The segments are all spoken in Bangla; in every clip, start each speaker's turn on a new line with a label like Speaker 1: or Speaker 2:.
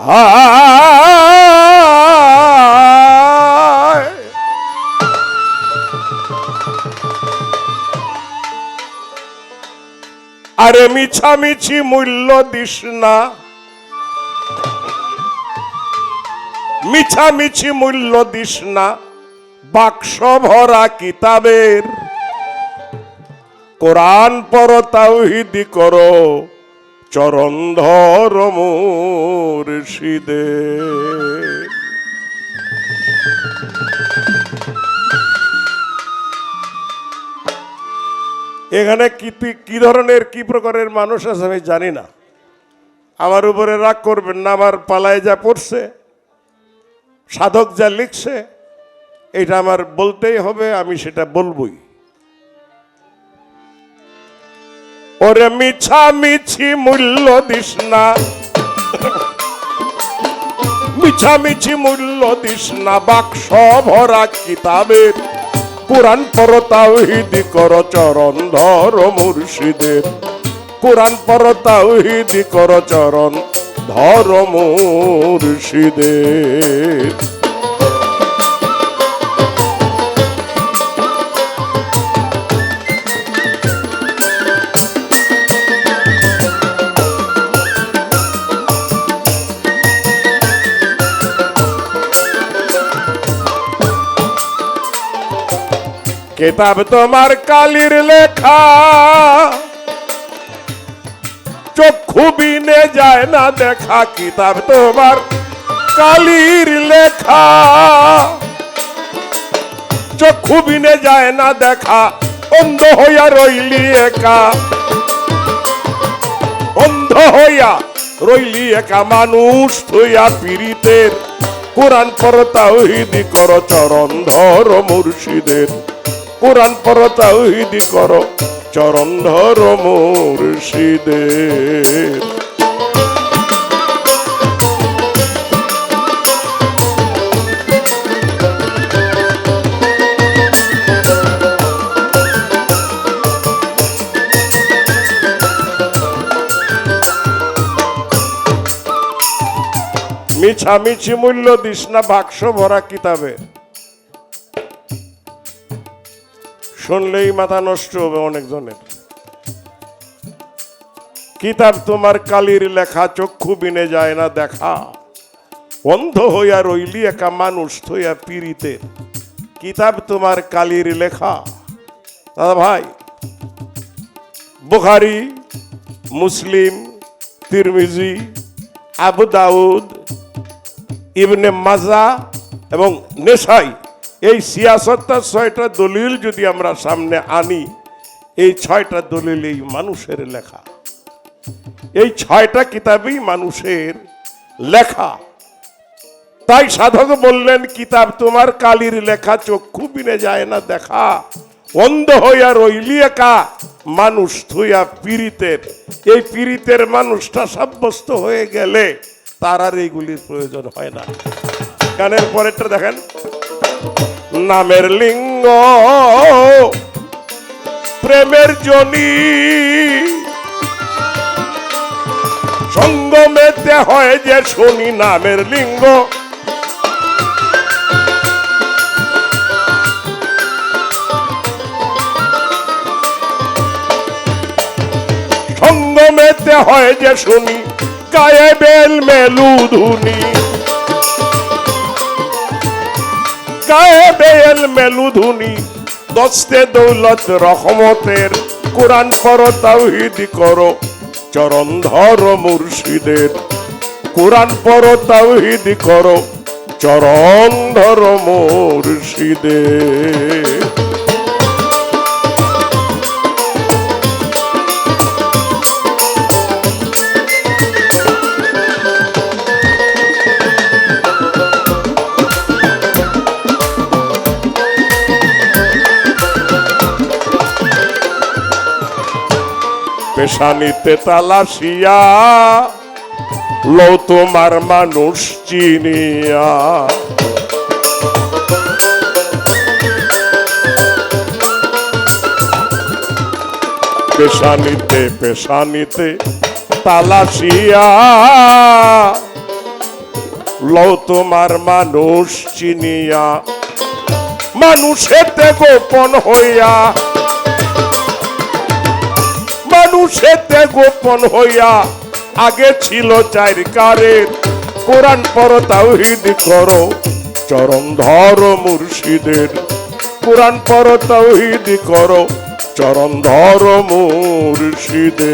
Speaker 1: হায় আরে মিছামিছি মূল্য দিস না, মিছামিছি মূল্য দিস না বাক্স ভরা কিতাবের। কোরআন পড়, তাওহীদ করো, চরণ ধর মুর্শিদের। এখানে কি ধরনের কি প্রকারের মানুষ আছে আমি জানি না, আমার উপরে রাগ করবেন না। আমার পালায় যা পড়ছে, সাধক যা লিখছে, এটা আমার বলতেই হবে, আমি সেটা বলবই। ওরে মিছামিছি মূল্য দিস না, মিছামিছি মূল্য দিস না বাক্স ভরা কিতাবের। কোরআন পড়, তাওহীদ কর, চরণ ধর মুর্শিদের। কোরআন পড়, তাওহীদ কর, চরণ ধর মুর্শিদের। কিতাব তোমার কালির লেখা, চক্ষু বিনে যায় না দেখা। কিতাব তোমার কালির লেখা, চক্ষু বিনে যায় না দেখা। অন্ধ হইয়া রইলি একা, অন্ধ হইয়া রইলি একা মানুষ হইয়া পীড়িতের। কোরআন পড়, তাওহীদ কর, চরণ ধর মুর্শিদের। কোরআন পড়, তাওহীদ কর, চরণ ধর মুর্শিদের। মিছামিছি মূল্য দিস না বাক্স ভরা কিতাবে। শুনলেই মাথা নষ্ট হবে অনেকজনের। কিতাব তোমার কালির লেখা, চক্ষু বিনে যায় না দেখা। অন্ধ হইয়া রইলি একা মানুষ হইয়া পীড়িতের। কিতাব তোমার কালির লেখা। দাদা ভাই, বুখারী, মুসলিম, তিরমিজি, আবু দাউদ, ইবনে মাজা এবং নেসাই, এই ৬৬টা দলিল যদি আমরা সামনে আনি, এই ৬টা দলিল এই মানুষের লেখা। এই ৬টা কিতাবই মানুষের লেখা। তাই সাধক বললেন, কিতাব তোমার কালির লেখা, চক্ষু বিনে যায় না দেখা। অন্ধ হইয়া রইলি একা মানুষ থুইয়া পীড়িতের। এই পীড়িতের মানুষটা সাব্যস্ত হয়ে গেলে তার আর এইগুলির প্রয়োজন হয় না। গানের পরেরটা দেখেন, নামের লিঙ্গ প্রেমের জনি, সঙ্গমেতে হয় যে শুনি। নামের লিঙ্গ সঙ্গমেতে হয় যে শুনি। গায়ে বেল মেলুধুনি, গায়ে বেল মেলুধুনি। দস্তে দৌলত রহমতের। কোরআন পড়, তাওহীদ করো, চরণ ধর মুর্শিদের। কোরআন পড়, তাওহীদ করো, চরণ ধর মুর্শিদের। পেশানিতে তালাশিয়া লও তোমার মানুষ চিনিয়া। পেশানিতে পেশানিতে তালাশিয়া লও তোমার মানুষ চিনিয়া, মানুষেতে গোপন হইয়া, মানুষেতে গোপন হইয়া আগে ছিল চার কারের। কোরআন পড় তাওহীদ করো চরণ ধর মুর্শিদের, কোরআন পড় তাওহীদ করো চরণ ধর মুর্শিদের।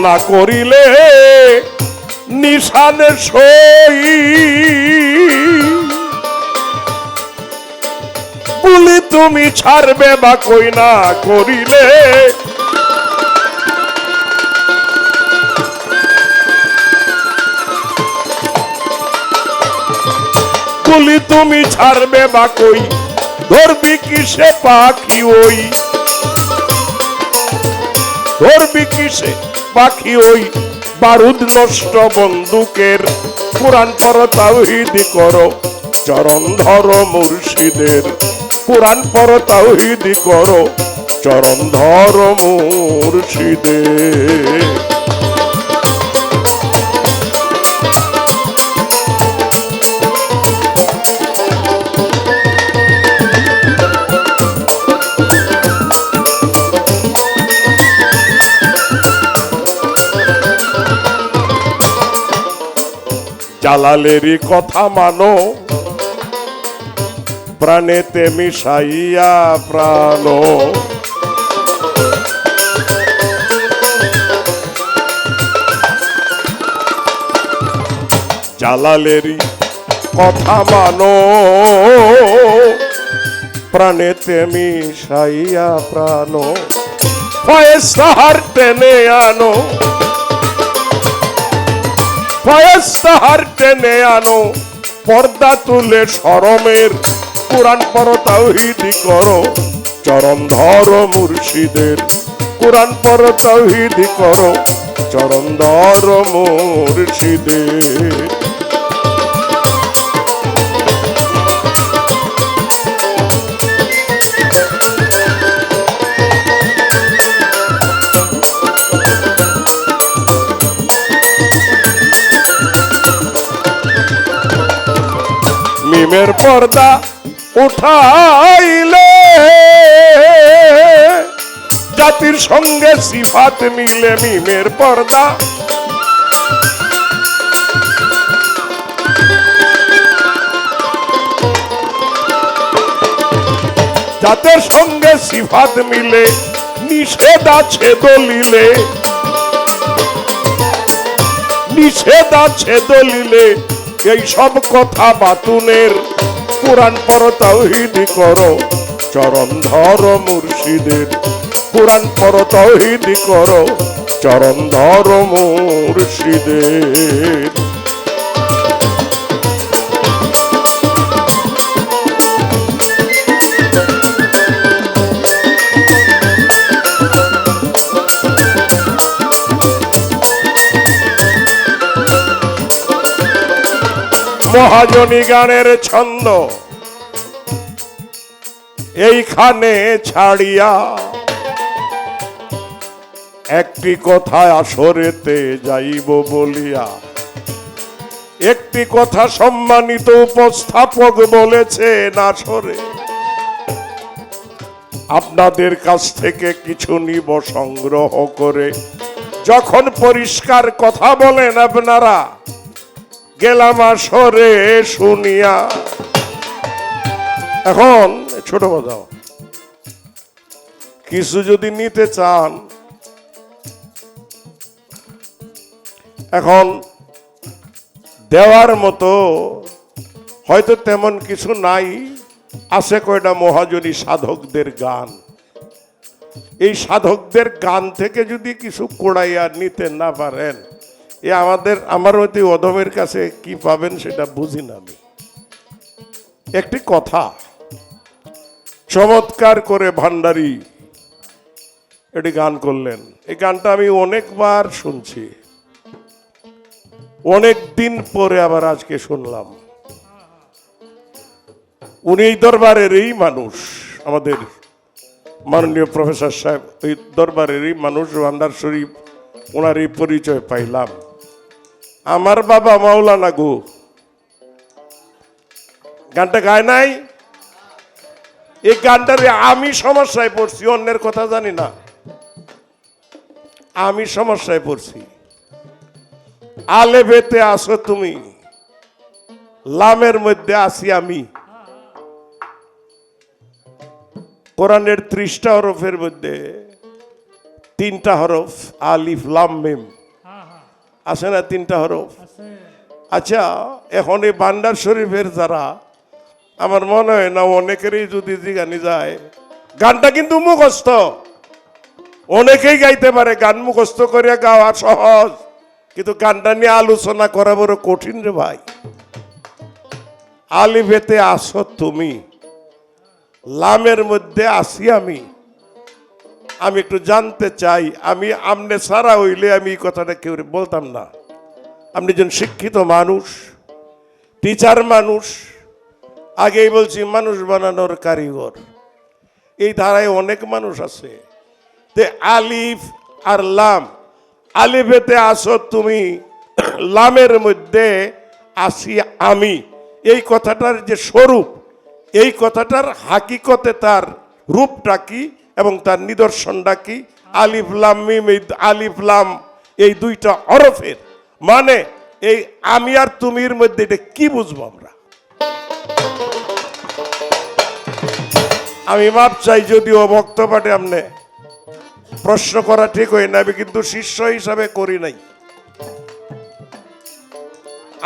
Speaker 1: না করিলে নিশানে সই, বলি তুমি ছাড়বে বা কই, না করিলে বলি তুমি ছাড়বে বা কই, ধরবি কিসে পাখি ওই, ধরবি কিসে পাখি ওই বারুদ নষ্ট বন্দুকের। কোরআন পড় তাওহীদ করো চরণ ধর মুর্শিদের, কোরআন পড় তাওহীদ করো চরণ ধর মুর্শিদের। জালালেরই কথা মানো, প্রাণেতে মিশাইয়া প্রাণ, জালালেরই কথা মানো, প্রাণেতে মিশাইয়া প্রাণ, ফয়েস্তাহার টেনে আনো, ফয়েস্তাহার টেনে আনো, পর্দা তুলে শরমের। কোরআন পড় তাওহীদ করো চরণ ধর মুর্শিদের, কোরআন পড় তাওহীদ করো চরণ ধর মুর্শিদের। মিমের পর্দা উঠাইলে জাতির সঙ্গে সিফাত মিলে, মিমের পর্দা জাতের সঙ্গে সিফাত মিলে, নিষেধ আছে দলিলে, নিষেধ আছে দলিলে, এই সব কথা বাতুনের। কোরআন পড় তাওহীদ করো চরণ ধর মুর্শিদের, কোরআন পড় তাওহীদ করো চরণ ধর মুর্শিদের। মহাজনী গানের ছন্দ এইখানে ছাড়িয়া, একটি কথা আসরেতে যাইব বলিয়া, একটি কথা সম্মানিত উপস্থাপক বলেছেন আসরে, আপনাদের কাছ থেকে কিছু নিব সংগ্রহ করে। যখন পরিষ্কার কথা বলেন আপনারা, গেলাম আসরে শুনিয়া। এখন ছোট বাজাও, কিছু যদি নিতে চান, এখন দেওয়ার মতো হয়তো তেমন কিছু নাই, আছে কয়টা মহাজনী সাধকদের গান। এই সাধকদের গান থেকে যদি কিছু কোড়াইয়া নিতে না পারেন, এ আমার অতি অধমের কাছে কি পাবেন সেটা বুঝি না আমি। একটি কথা চমৎকার করে ভান্ডারী এটি গান করলেন। এই গানটা আমি অনেকবার শুনছি, অনেক দিন পরে আবার আজকে শুনলাম। উনি এই দরবারেরই মানুষ, আমাদের মাননীয় প্রফেসর সাহেব এই দরবারেরই মানুষ। ভান্ডার শরীফ ওনারই পরিচয় পাইলাম। আমার বাবা মাওলানা গো গানটা গায় নাই। এই গানটারে আমি সমস্যায় পড়ছি, অন্যের কথা জানি না, আমি সমস্যায় পড়ছি। আলেফেতে আসো তুমি, লামের মধ্যে আসি আমি। কোরআনের 30টা হরফের মধ্যে 3টা হরফ আলিফ লাম মিম আছে না, 3টা হরফ। আচ্ছা, এখন এই ভান্ডার শরীফের যারা, আমার মনে হয় না অনেকেরই যদি জিগানি যায়, গানটা কিন্তু মুখস্থ, অনেকেই গাইতে পারে, গান মুখস্থ করে গাওয়া সহজ, কিন্তু গানটা নিয়ে আলোচনা করা বড় কঠিন রে ভাই। আলিফেতে আসো তুমি, লামের মধ্যে আসি আমি। আমি একটু জানতে চাই, আমি আমনে সারা হইলে আমি এই কথাটা কেউ বলতাম না। আপনি একজন শিক্ষিত মানুষ, টিচার মানুষ, আগেই বলছি মানুষ বানানোর কারিগর। এই ধারায় অনেক মানুষ আছে। তে আলিফ আর লাম, আলিফেতে আসো তুমি, লামের মধ্যে আসি আমি, এই কথাটার যে স্বরূপ, এই কথাটার হাকিকতে তার রূপটা কি এবং তার নিদর্শনটা কি? আলিফ লাম মিম, এই আলিফ লাম এই 2টা হরফের মানে এই আমি আর তুমির মধ্যে এটা কি বুঝবো আমরা? আমি মাপ চাই যদিও বক্তব্যটা আমনে প্রশ্ন করা ঠিক হয় না, আমি কিন্তু শিষ্য হিসাবে করি নাই।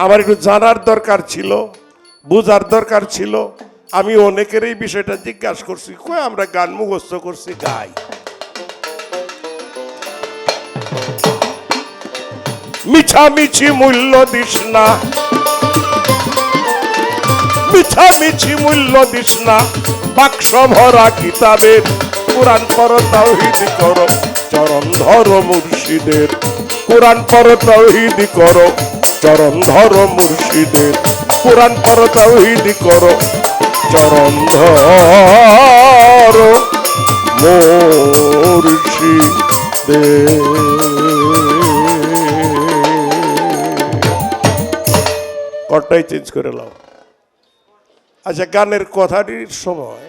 Speaker 1: আমার একটু জানার দরকার ছিল, বুঝার দরকার ছিল। আমি অনেকের এই বিষয়টা জিজ্ঞাসা করছি, কই আমরা গান মুখস্থ করছি, গাই। মিছামিছি মূল্য দিস না, মিছামিছি মূল্য দিস না, বাক্স ভরা কিতাবের, কোরআন পড় তাওহীদ করো, চরণ ধরো মুর্শিদের। কোরআন পড় তাওহীদ করো, চরণ ধরো মুর্শিদের। কোরআন পড় তাওহীদ করো, চরণ ধরো মুর্শিদের। কটাই চেঞ্জ করে নাও। আচ্ছা, গানের কথাটির সময়